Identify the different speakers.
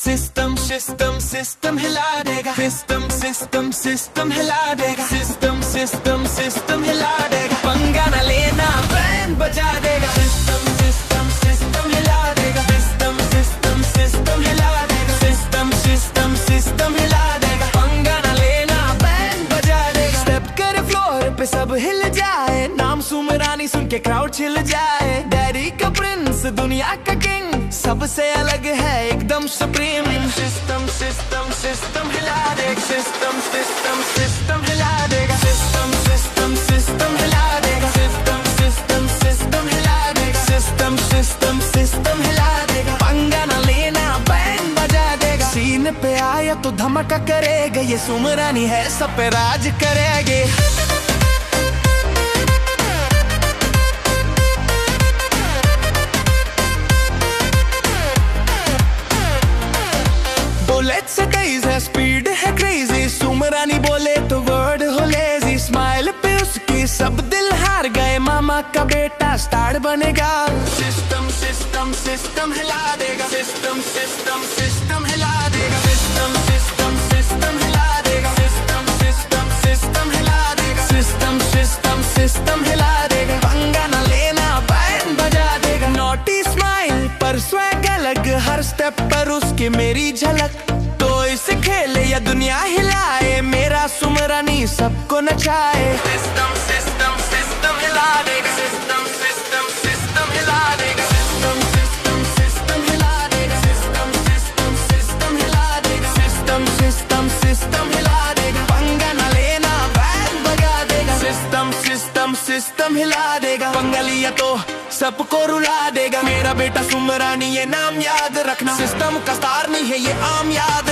Speaker 1: System system system हिला देगा, system system system हिला देगा, सिस्टम सिस्टम सिस्टम हिला देगा, पंगा न लेना बैंड बजा देगा, सिस्टम सिस्टम सिस्टम हिला देगा, सिस्टम सिस्टम सिस्टम हिला देगा, सिस्टम सिस्टम सिस्टम हिला देगा, पंगा न लेना बैंड बजा देगा। स्टेप करे फ्लोर पे सब हिल जाए, नाम सुमरानी सुन के क्राउड छिल जाए, डैडी का प्रिंस दुनिया का किंग सबसे अलग है एकदम सुप्रीम। सिस्टम सिस्टम सिस्टम हिला देगा, सिस्टम सिस्टम सिस्टम हिला देगा, सिस्टम सिस्टम सिस्टम हिला देगा, सिस्टम सिस्टम सिस्टम हिला देगा, सिस्टम सिस्टम सिस्टम हिला देगा, पंगा न लेना बैंड बजा देगा। सीन पे आया तो धमाका करेगा, ये सुमरानी है सब पे राज करेंगे। बुलेट से तेज है, स्पीड है क्रेजी, सुमरानी बोले तो वर्ड हो लेजी, स्माइल पे उसकी सब दिल हार गए, मामा का बेटा स्टार बनेगा। सिस्टम सिस्टम सिस्टम हिला देगा, सिस्टम सिस्टम सिस्टम हिला देगा, सिस्टम सिस्टम सिस्टम हिला देगा, सिस्टम सिस्टम सिस्टम हिला देगा, सिस्टम सिस्टम सिस्टम हिला देगा, पंगा न लेना बैंड बजा देगा। नॉटी स्माइल पर स्वैग अलग, हर स्टेप पर उसकी मेरी झलक, तो इसे खेले या दुनिया हिलाए, मेरा सुमरानी सबको नचाए। सिस्टम सिस्टम सिस्टम हिला देगा, सिस्टम सिस्टम सिस्टम हिला देगा, सिस्टम सिस्टम सिस्टम हिला देगा, सिस्टम सिस्टम सिस्टम हिला देगा, सिस्टम सिस्टम सिस्टम हिला देगा, पंगा न लेना बैंड बजा देगा, सिस्टम सिस्टम सिस्टम हिला देगा, पंगा लिया तो सबको रुला देगा। मेरा बेटा सुमरानी ये नाम याद रखना, सिस्टम का स्टार नहीं है ये आम याद